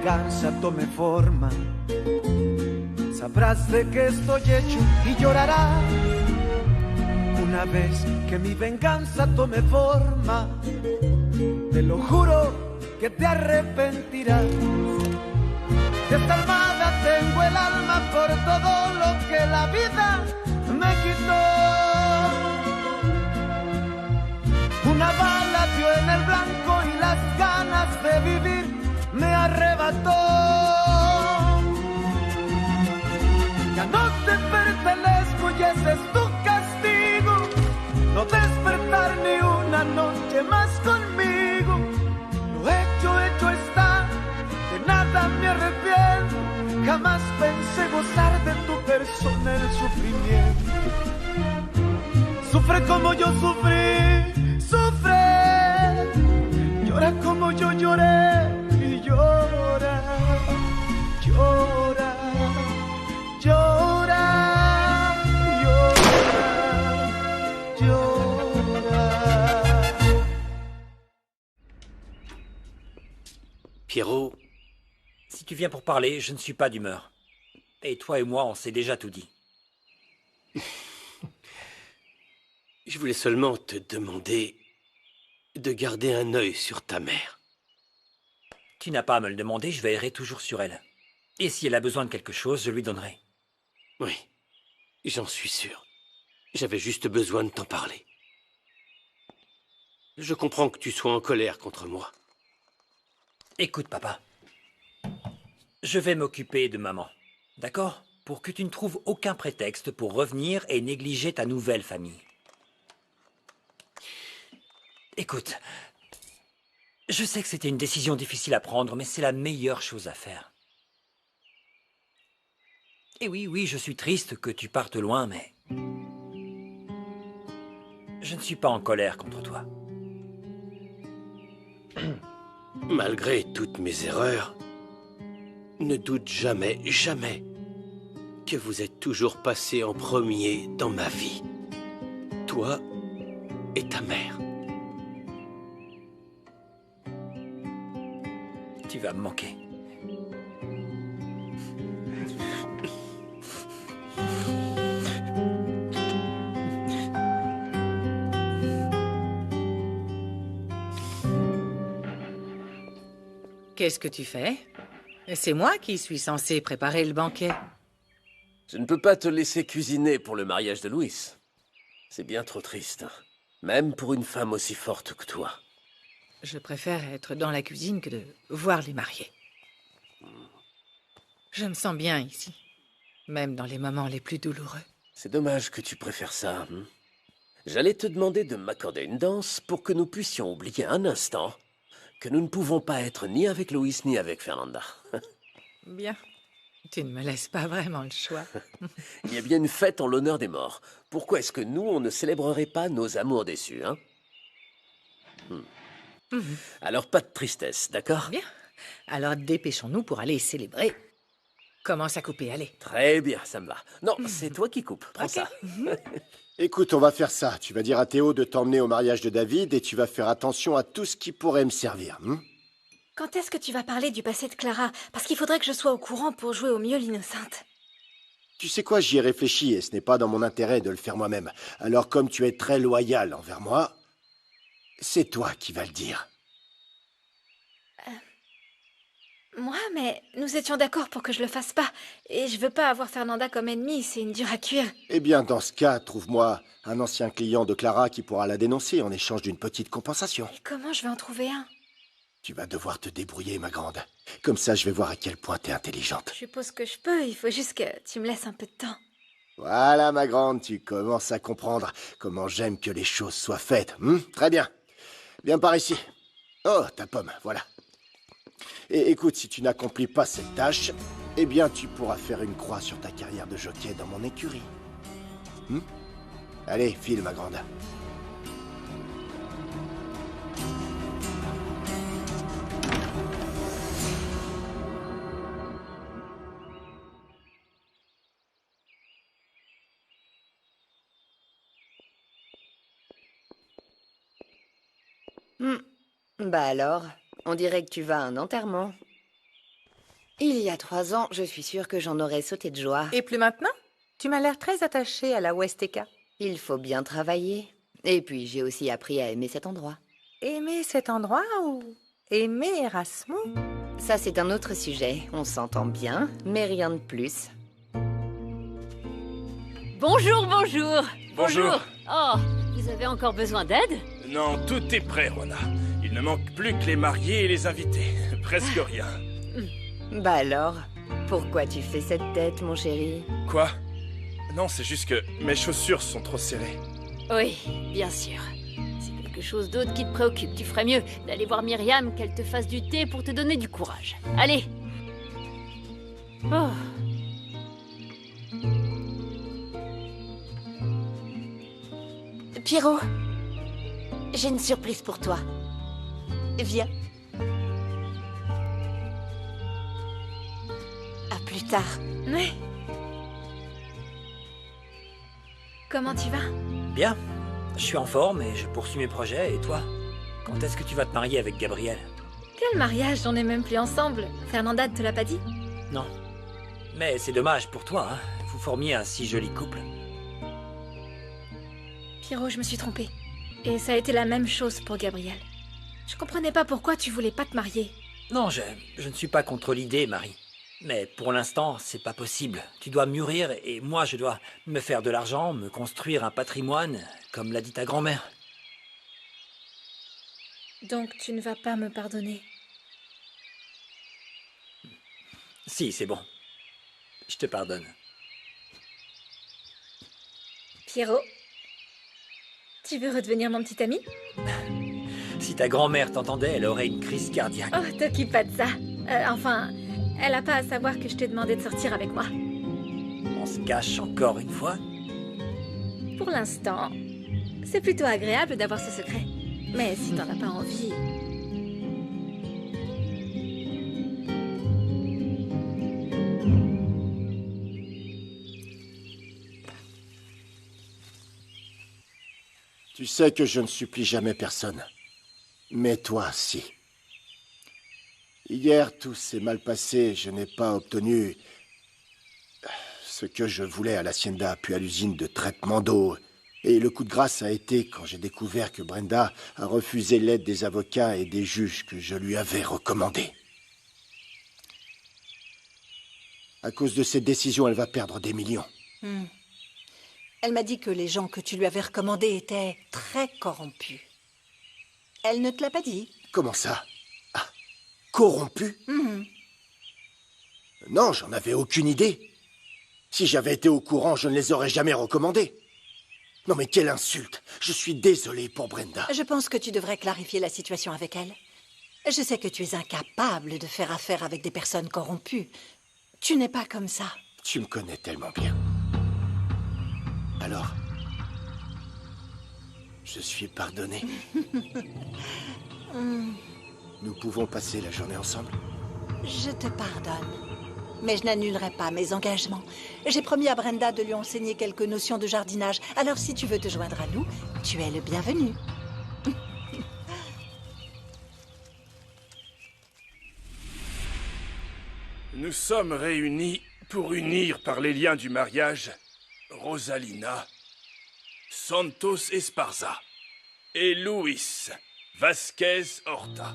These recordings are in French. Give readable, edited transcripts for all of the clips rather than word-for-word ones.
venganza tome forma, sabrás de qué estoy hecho y llorarás. Una vez que mi venganza tome forma, te lo juro que te arrepentirás. De esta almohada tengo el alma por todo lo que la vida me quitó. Una bala dio en el blanco y las ganas de vivir me arrebató. Ya no te pertenezco y ese es tu castigo, no despertar ni una noche más conmigo. Lo hecho está, de nada me arrepiento. Jamás pensé gozar de tu persona el sufrimiento. Sufre como yo sufrí, sufre. Llora como yo lloré y llora, llora, llora, llora, llora. Pierrot, si tu viens pour parler, je ne suis pas d'humeur. Et toi et moi, on s'est déjà tout dit. Je voulais seulement te demander de garder un œil sur ta mère. Tu n'as pas à me le demander, je veillerai toujours sur elle. Et si elle a besoin de quelque chose, je lui donnerai. Oui, j'en suis sûr. J'avais juste besoin de t'en parler. Je comprends que tu sois en colère contre moi. Écoute, papa. Je vais m'occuper de maman, d'accord? Pour que tu ne trouves aucun prétexte pour revenir et négliger ta nouvelle famille. Écoute, je sais que c'était une décision difficile à prendre, mais c'est la meilleure chose à faire. Et oui, je suis triste que tu partes loin, mais... je ne suis pas en colère contre toi. Malgré toutes mes erreurs, ne doute jamais, jamais que vous êtes toujours passé en premier dans ma vie. Toi et ta mère. Tu vas me manquer. Qu'est-ce que tu fais? C'est moi qui suis censé préparer le banquet. Je ne peux pas te laisser cuisiner pour le mariage de Louis. C'est bien trop triste, même pour une femme aussi forte que toi. Je préfère être dans la cuisine que de voir les mariés. Je me sens bien ici, même dans les moments les plus douloureux. C'est dommage que tu préfères ça. J'allais te demander de m'accorder une danse pour que nous puissions oublier un instant que nous ne pouvons pas être ni avec Louis ni avec Fernanda. Bien. Tu ne me laisses pas vraiment le choix. Il y a bien une fête en l'honneur des morts. Pourquoi est-ce que nous, on ne célébrerait pas nos amours déçus, hein? Alors pas de tristesse, d'accord? Bien. Alors dépêchons-nous pour aller célébrer. Commence à couper, allez. Très bien, ça me va. Non, c'est toi qui coupes. Prends ça. Écoute, on va faire ça. Tu vas dire à Théo de t'emmener au mariage de David et tu vas faire attention à tout ce qui pourrait me servir. Quand est-ce que tu vas parler du passé de Clara? Parce qu'il faudrait que je sois au courant pour jouer au mieux l'innocente. Tu sais quoi, j'y ai réfléchi et ce n'est pas dans mon intérêt de le faire moi-même. Alors comme tu es très loyal envers moi, c'est toi qui vas le dire. Moi, mais nous étions d'accord pour que je le fasse pas. Et je veux pas avoir Fernanda comme ennemie, c'est une dure à cuire. Eh bien, dans ce cas, trouve-moi un ancien client de Clara qui pourra la dénoncer en échange d'une petite compensation. Et comment je vais en trouver un? Tu vas devoir te débrouiller, ma grande. Comme ça, je vais voir à quel point t'es intelligente. Je suppose que je peux, il faut juste que tu me laisses un peu de temps. Voilà, ma grande, tu commences à comprendre comment j'aime que les choses soient faites. Très bien. Viens par ici. Oh, ta pomme, voilà. Et écoute, si tu n'accomplis pas cette tâche, eh bien, tu pourras faire une croix sur ta carrière de jockey dans mon écurie. Allez, file, ma grande. Bah alors, on dirait que tu vas à un enterrement. Il y a 3 ans, je suis sûre que j'en aurais sauté de joie. Et plus maintenant? Tu m'as l'air très attachée à la Westeka. Il faut bien travailler. Et puis, j'ai aussi appris à aimer cet endroit. Aimer cet endroit ou aimer Erasmus? Ça, c'est un autre sujet. On s'entend bien, mais rien de plus. Bonjour, bonjour. Bonjour. Oh, vous avez encore besoin d'aide? Non, tout est prêt, Rona. Il ne manque plus que les mariés et les invités. Presque rien. Bah alors, pourquoi tu fais cette tête, mon chéri? Quoi? Non, c'est juste que mes chaussures sont trop serrées. Oui, bien sûr. C'est quelque chose d'autre qui te préoccupe. Tu ferais mieux d'aller voir Myriam, qu'elle te fasse du thé pour te donner du courage. Allez. Oh. Pierrot, j'ai une surprise pour toi. Viens. À plus tard. Ouais. Comment tu vas? Bien. Je suis en forme et je poursuis mes projets. Et toi? Quand est-ce que tu vas te marier avec Gabriel? Quel mariage? On n'est même plus ensemble. Fernanda ne te l'a pas dit? Non. Mais c'est dommage pour toi, hein. Vous formiez un si joli couple. Pierrot, je me suis trompée. Et ça a été la même chose pour Gabriel. Je comprenais pas pourquoi tu voulais pas te marier. Non, je ne suis pas contre l'idée, Marie. Mais pour l'instant, c'est pas possible. Tu dois mûrir et moi, je dois me faire de l'argent, me construire un patrimoine, comme l'a dit ta grand-mère. Donc tu ne vas pas me pardonner? Si, c'est bon. Je te pardonne. Pierrot, tu veux redevenir mon petit ami? Si ta grand-mère t'entendait, elle aurait une crise cardiaque. Oh, t'occupe pas de ça. Enfin, elle a pas à savoir que je t'ai demandé de sortir avec moi. On se cache encore une fois? Pour l'instant, c'est plutôt agréable d'avoir ce secret. Mais si t'en as pas envie... Tu sais que je ne supplie jamais personne. Mais toi, si. Hier, tout s'est mal passé. Je n'ai pas obtenu ce que je voulais à l'hacienda, puis à l'usine de traitement d'eau. Et le coup de grâce a été quand j'ai découvert que Brenda a refusé l'aide des avocats et des juges que je lui avais recommandés. À cause de cette décision, elle va perdre des millions. Elle m'a dit que les gens que tu lui avais recommandés étaient très corrompus. Elle ne te l'a pas dit? Comment ça? Ah, corrompu? Non, j'en avais aucune idée. Si j'avais été au courant, je ne les aurais jamais recommandés. Non mais quelle insulte! Je suis désolé pour Brenda. Je pense que tu devrais clarifier la situation avec elle. Je sais que tu es incapable de faire affaire avec des personnes corrompues. Tu n'es pas comme ça. Tu me connais tellement bien. Alors, je suis pardonné. Nous pouvons passer la journée ensemble. Je te pardonne. Mais je n'annulerai pas mes engagements. J'ai promis à Brenda de lui enseigner quelques notions de jardinage. Alors si tu veux te joindre à nous, tu es le bienvenu. Nous sommes réunis pour unir par les liens du mariage Rosalina, Santos Esparza et Luis Vasquez Horta.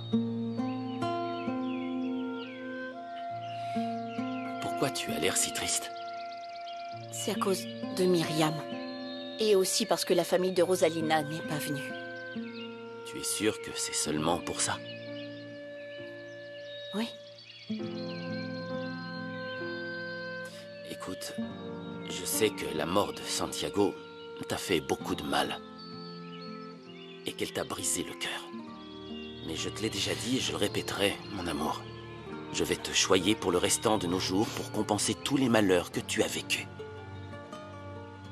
Pourquoi tu as l'air si triste? C'est à cause de Myriam. Et aussi parce que la famille de Rosalina n'est pas venue. Tu es sûr que c'est seulement pour ça? Oui. Écoute, je sais que la mort de Santiago t'a fait beaucoup de mal. Et qu'elle t'a brisé le cœur. Mais je te l'ai déjà dit et je le répéterai, mon amour. Je vais te choyer pour le restant de nos jours pour compenser tous les malheurs que tu as vécus.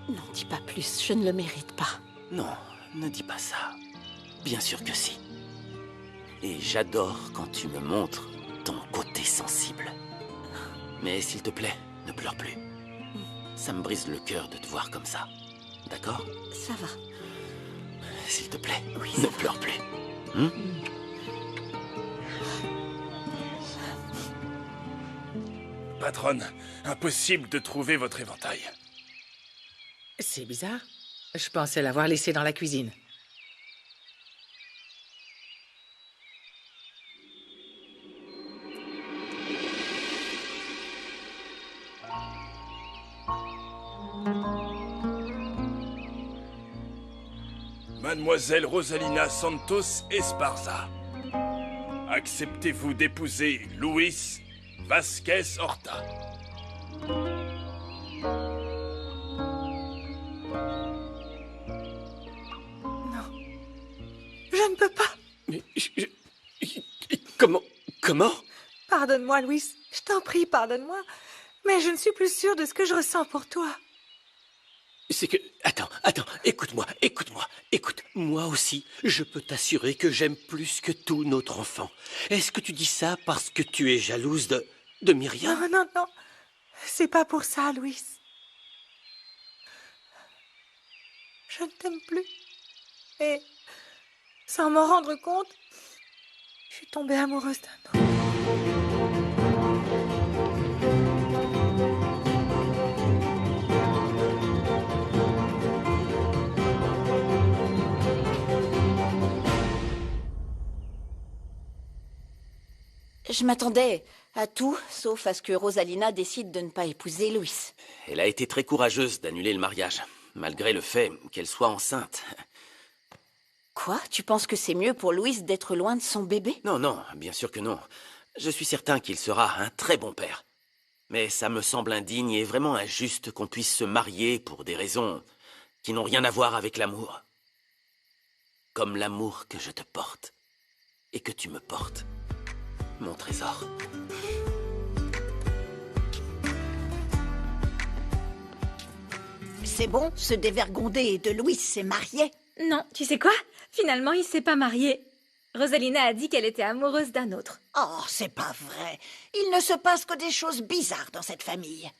N'en dis pas plus, je ne le mérite pas. Non, ne dis pas ça. Bien sûr que si. Et j'adore quand tu me montres ton côté sensible. Mais s'il te plaît, ne pleure plus. Ça me brise le cœur de te voir comme ça. D'accord? Ça va. S'il te plaît, Oui, ne pleure plus. patronne. Impossible de trouver votre éventail. C'est bizarre. Je pensais l'avoir laissé dans la cuisine. Mademoiselle Rosalina Santos Esparza. Acceptez-vous d'épouser Luis Vasquez Horta? Je ne peux pas. Mais Comment? Pardonne-moi, Louis. Je t'en prie, pardonne-moi. Mais je ne suis plus sûre de ce que je ressens pour toi. C'est que... Attends, écoute-moi. Écoute, moi aussi, je peux t'assurer que j'aime plus que tout notre enfant. Est-ce que tu dis ça parce que tu es jalouse de Myriam? Non. C'est pas pour ça, Louis. Je ne t'aime plus. Et, sans m'en rendre compte, je suis tombée amoureuse d'un autre. Je m'attendais à tout, sauf à ce que Rosalina décide de ne pas épouser Louis. Elle a été très courageuse d'annuler le mariage, malgré le fait qu'elle soit enceinte. Quoi? Tu penses que c'est mieux pour Louis d'être loin de son bébé? Non, bien sûr que non. Je suis certain qu'il sera un très bon père. Mais ça me semble indigne et vraiment injuste qu'on puisse se marier pour des raisons qui n'ont rien à voir avec l'amour. Comme l'amour que je te porte et que tu me portes. Mon trésor. C'est bon, ce dévergondé de Louis s'est marié? Non, tu sais quoi? Finalement, il s'est pas marié. Rosalina a dit qu'elle était amoureuse d'un autre. Oh, c'est pas vrai. Il ne se passe que des choses bizarres dans cette famille.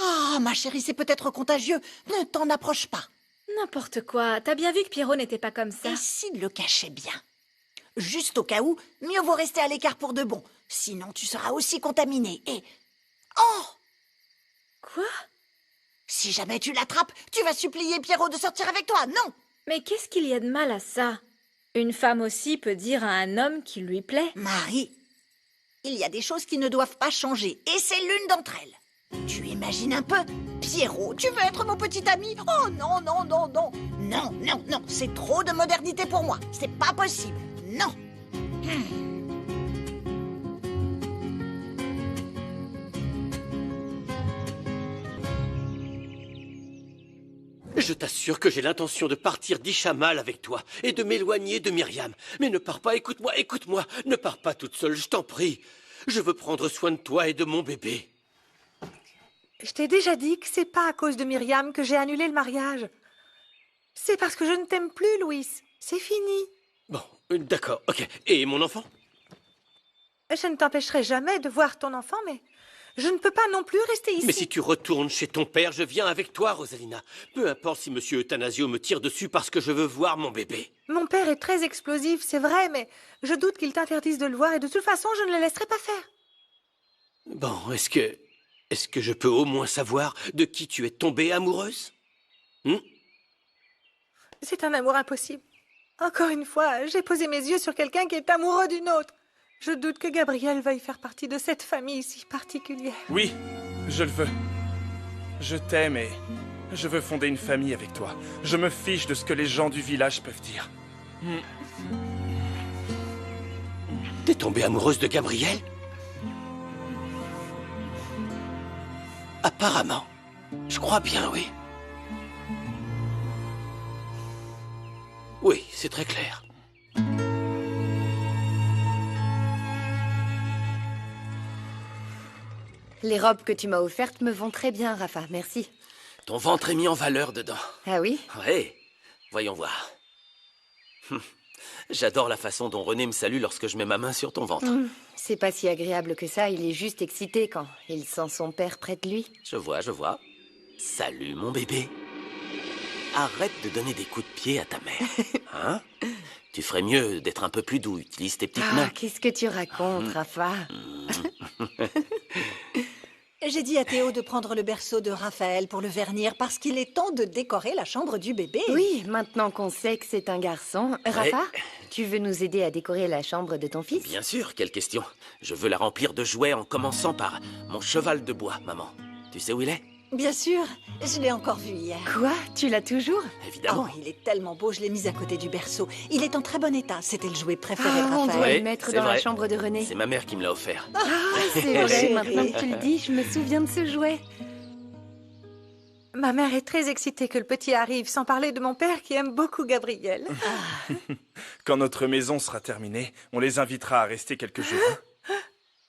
Ah, ma chérie, c'est peut-être contagieux. Ne t'en approche pas. N'importe quoi. T'as bien vu que Pierrot n'était pas comme ça. Et s'il le cachait bien? Juste au cas où, mieux vaut rester à l'écart pour de bon. Sinon, tu seras aussi contaminé. Et... Oh! Quoi? Si jamais tu l'attrapes, tu vas supplier Pierrot de sortir avec toi, non? Mais qu'est-ce qu'il y a de mal à ça? Une femme aussi peut dire à un homme qui lui plaît. Marie, il y a des choses qui ne doivent pas changer, et c'est l'une d'entre elles. Tu imagines un peu? Pierrot, tu veux être mon petit ami? Oh non. Non, c'est trop de modernité pour moi. C'est pas possible. Non. Je t'assure que j'ai l'intention de partir d'Ishamal avec toi et de m'éloigner de Myriam. Mais ne pars pas, écoute-moi. Ne pars pas toute seule, je t'en prie. Je veux prendre soin de toi et de mon bébé. Je t'ai déjà dit que c'est pas à cause de Myriam que j'ai annulé le mariage. C'est parce que je ne t'aime plus, Louis. C'est fini. Bon, d'accord, ok. Et mon enfant? Je ne t'empêcherai jamais de voir ton enfant, mais je ne peux pas non plus rester ici. Mais si tu retournes chez ton père, je viens avec toi, Rosalina. Peu importe si Monsieur Euthanasio me tire dessus parce que je veux voir mon bébé. Mon père est très explosif, c'est vrai, mais je doute qu'il t'interdise de le voir et de toute façon, je ne le laisserai pas faire. Bon, est-ce que je peux au moins savoir de qui tu es tombée amoureuse? C'est un amour impossible. Encore une fois, j'ai posé mes yeux sur quelqu'un qui est amoureux d'une autre. Je doute que Gabriel veuille faire partie de cette famille si particulière. Oui, je le veux. Je t'aime et je veux fonder une famille avec toi. Je me fiche de ce que les gens du village peuvent dire. T'es tombée amoureuse de Gabriel? Apparemment. Je crois bien, oui. Oui, c'est très clair. Les robes que tu m'as offertes me vont très bien, Rafa, merci. Ton ventre est mis en valeur dedans. Ah oui? Ouais, voyons voir. J'adore la façon dont René me salue lorsque je mets ma main sur ton ventre. C'est pas si agréable que ça, il est juste excité quand il sent son père près de lui. Je vois. Salut, mon bébé. Arrête de donner des coups de pied à ta mère. Hein? Tu ferais mieux d'être un peu plus doux. Utilise tes petites mains. Ah, qu'est-ce que tu racontes, Rafa? j'ai dit à Théo de prendre le berceau de Raphaël pour le vernir parce qu'il est temps de décorer la chambre du bébé. Oui, maintenant qu'on sait que c'est un garçon. Rafa, tu veux nous aider à décorer la chambre de ton fils? Bien sûr, quelle question. Je veux la remplir de jouets en commençant par mon cheval de bois, maman. Tu sais où il est? Bien sûr, je l'ai encore vu hier. Quoi? Tu l'as toujours? Évidemment. Oh, il est tellement beau, je l'ai mis à côté du berceau. Il est en très bon état, c'était le jouet préféré de On doit Raphaël. le mettre c'est dans la vrai. chambre de René. C'est ma mère qui me l'a offert. Ah, c'est vrai, Chérie. maintenant que tu le dis, je me souviens de ce jouet. Ma mère est très excitée que le petit arrive, sans parler de mon père qui aime beaucoup Gabriel. Quand notre maison sera terminée, on les invitera à rester quelques jours. hein.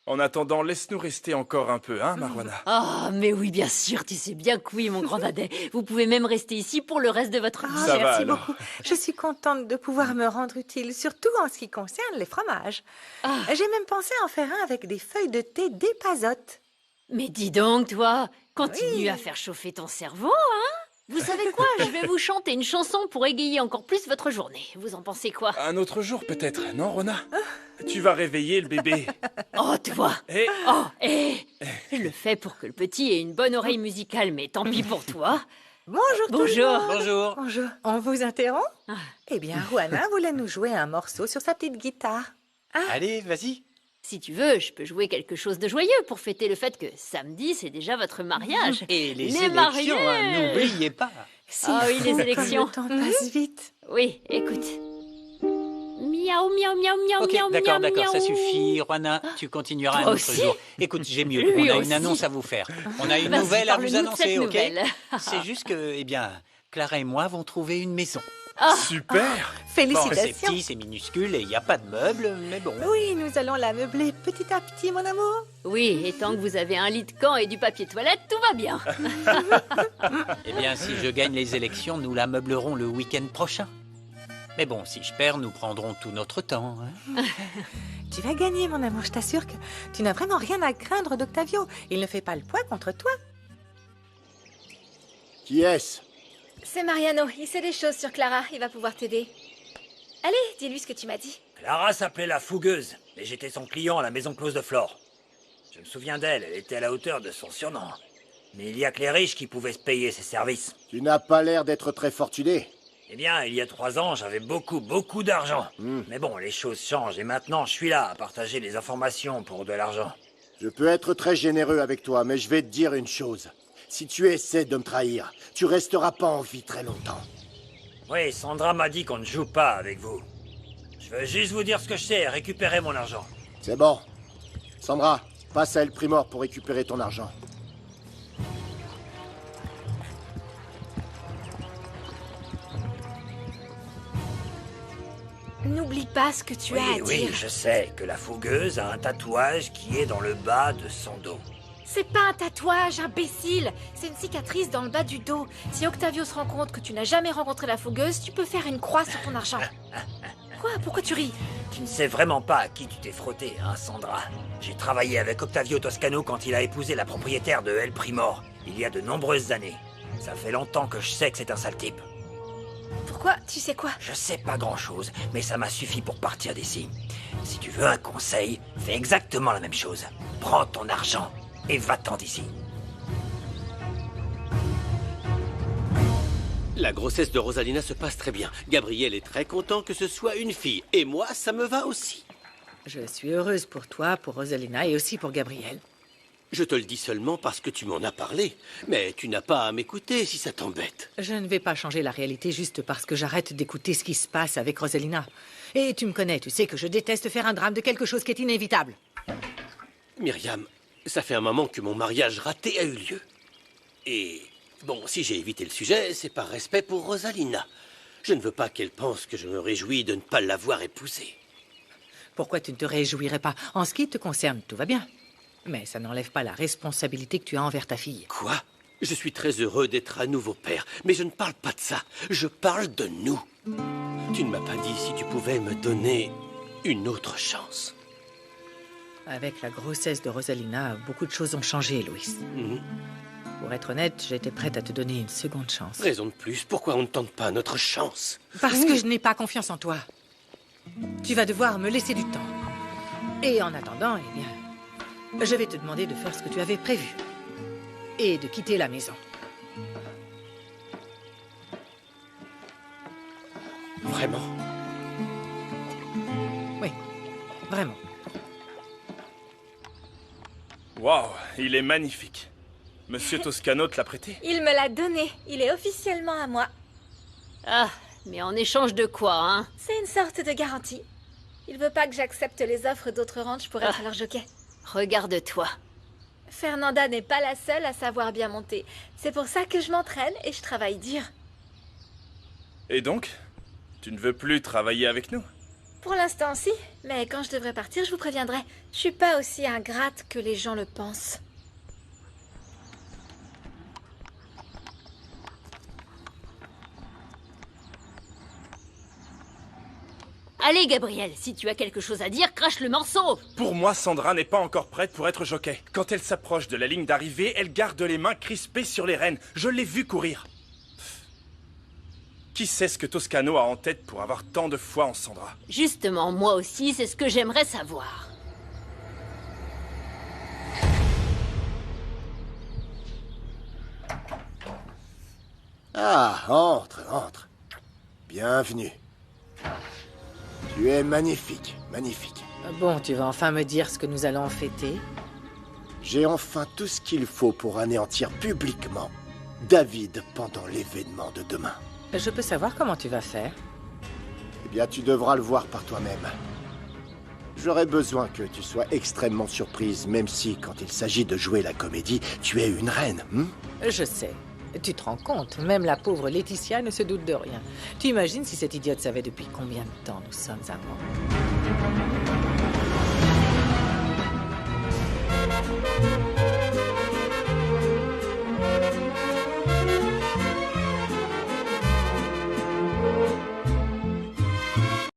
En attendant, laisse-nous rester encore un peu, hein, Marwana? Ah, mais oui, bien sûr, tu sais bien que oui, mon grand dadais. Vous pouvez même rester ici pour le reste de votre vie. Ça va, Merci alors. beaucoup. Je suis contente de pouvoir me rendre utile, surtout en ce qui concerne les fromages. Ah. J'ai même pensé en faire un avec des feuilles de thé d'épazote. Mais dis donc, toi, continue Oui. à faire chauffer ton cerveau, hein? Vous savez quoi? Je vais vous chanter une chanson pour égayer encore plus votre journée. Vous en pensez quoi? Un autre jour, peut-être, non, Rona? Tu vas réveiller le bébé. Oh, toi! Et Oh, je le fais pour que le petit ait une bonne oreille musicale, mais tant pis pour toi. Bonjour tout le Bonjour. monde. Bonjour. Bonjour. On vous interrompt? Ah. Eh bien, Juana voulait nous jouer un morceau sur sa petite guitare. Allez, vas-y. Si tu veux, je peux jouer quelque chose de joyeux pour fêter le fait que samedi, c'est déjà votre mariage. Et les Les élections, mariés. n'oubliez pas. C'est Ah oui, les fou élections. comme le temps passe vite. Oui, écoute. Miaou, miaou, miaou, miaou, Ok, miaou, d'accord, miaou, ça miaou. suffit. Juana, tu continueras un Toi autre aussi. jour. Écoute, j'ai mieux. Lui On a aussi. une annonce à vous faire. On a une Vas-y, nouvelle à vous parle-nous de cette annoncer, ok? nouvelle. C'est juste que, eh bien, Clara et moi avons trouvé une maison. super. Bon, c'est Félicitations. petit, c'est minuscule et il n'y a pas de meubles, mais bon. Oui, nous allons la meubler petit à petit, mon amour. Oui, et tant que vous avez un lit de camp et du papier toilette, tout va bien. Eh bien, si je gagne les élections, nous la meublerons le week-end prochain. Mais bon, si je perds, nous prendrons tout notre temps. hein. Tu vas gagner, mon amour. Je t'assure que tu n'as vraiment rien à craindre d'Octavio. Il ne fait pas le poids contre toi. Qui est-ce? C'est Mariano, il sait des choses sur Clara, il va pouvoir t'aider. Allez, dis-lui ce que tu m'as dit. Clara s'appelait la Fougueuse, et j'étais son client à la maison close de Flore. Je me souviens d'elle, elle était à la hauteur de son surnom. Mais il y a que les riches qui pouvaient se payer ses services. Tu n'as pas l'air d'être très fortuné. Eh bien, il y a 3 ans, j'avais beaucoup d'argent. Mais bon, les choses changent, et maintenant, je suis là à partager des informations pour de l'argent. Je peux être très généreux avec toi, mais je vais te dire une chose. Si tu essaies de me trahir, tu resteras pas en vie très longtemps. Oui, Sandra m'a dit qu'on ne joue pas avec vous. Je veux juste vous dire ce que je sais et récupérer mon argent. C'est bon. Sandra, passe à El Primor pour récupérer ton argent. N'oublie pas ce que tu as à Oui, dire. je sais que la Fougueuse a un tatouage qui est dans le bas de son dos. C'est pas un tatouage, imbécile. C'est une cicatrice dans le bas du dos. Si Octavio se rend compte que tu n'as jamais rencontré la fougueuse, tu peux faire une croix sur ton argent. Quoi? Pourquoi tu ris? Tu ne sais vraiment pas à qui tu t'es frotté, hein, Sandra. J'ai travaillé avec Octavio Toscano quand il a épousé la propriétaire de El Primor, il y a de nombreuses années. Ça fait longtemps que je sais que c'est un sale type. Pourquoi? Tu sais quoi? Je sais pas grand-chose, mais ça m'a suffi pour partir d'ici. Si tu veux un conseil, fais exactement la même chose. Prends ton argent et va-t'en d'ici. La grossesse de Rosalina se passe très bien. Gabriel est très content que ce soit une fille. Et moi, ça me va aussi. Je suis heureuse pour toi, pour Rosalina et aussi pour Gabriel. Je te le dis seulement parce que tu m'en as parlé. Mais tu n'as pas à m'écouter si ça t'embête. Je ne vais pas changer la réalité juste parce que j'arrête d'écouter ce qui se passe avec Rosalina. Et tu me connais, tu sais que je déteste faire un drame de quelque chose qui est inévitable. Myriam, ça fait un moment que mon mariage raté a eu lieu. Et bon, si j'ai évité le sujet, c'est par respect pour Rosalina. Je ne veux pas qu'elle pense que je me réjouis de ne pas l'avoir épousée. Pourquoi tu ne te réjouirais pas? En ce qui te concerne, tout va bien. Mais ça n'enlève pas la responsabilité que tu as envers ta fille. Quoi? Je suis très heureux d'être à nouveau père, mais je ne parle pas de ça. Je parle de nous. Tu ne m'as pas dit si tu pouvais me donner une autre chance. Avec la grossesse de Rosalina, beaucoup de choses ont changé, Louis. Pour être honnête, j'étais prête à te donner une seconde chance. Raison de plus, pourquoi on ne tente pas notre chance? Parce que je n'ai pas confiance en toi. Tu vas devoir me laisser du temps. Et en attendant, eh bien, je vais te demander de faire ce que tu avais prévu. et de quitter la maison. Vraiment? Oui, vraiment. Waouh, il est magnifique. Monsieur Toscano te l'a prêté? Il me l'a donné. Il est officiellement à moi. Ah, mais en échange de quoi, hein? C'est une sorte de garantie. Il veut pas que j'accepte les offres d'autres ranchs pour être leur jockey. Regarde-toi. Fernanda n'est pas la seule à savoir bien monter. C'est pour ça que je m'entraîne et je travaille dur. Et donc, tu ne veux plus travailler avec nous? Pour l'instant, si. Mais quand je devrais partir, je vous préviendrai. Je suis pas aussi ingrate que les gens le pensent. Allez, Gabriel, si tu as quelque chose à dire, crache le morceau. Pour moi, Sandra n'est pas encore prête pour être jockey. Quand elle s'approche de la ligne d'arrivée, elle garde les mains crispées sur les rênes. Je l'ai vue courir. Qui sait ce que Toscano a en tête pour avoir tant de foi en Sandra? Justement, moi aussi, c'est ce que j'aimerais savoir. Ah, entre, entre. Bienvenue. Tu es magnifique, magnifique. Bon, tu vas enfin me dire ce que nous allons fêter? J'ai enfin tout ce qu'il faut pour anéantir publiquement David pendant l'événement de demain. Je peux savoir comment tu vas faire? Eh bien, tu devras le voir par toi-même. J'aurais besoin que tu sois extrêmement surprise, même si, quand il s'agit de jouer la comédie, tu es une reine, Je sais. Tu te rends compte, même la pauvre Laetitia ne se doute de rien. Tu imagines si cette idiote savait depuis combien de temps nous sommes amants?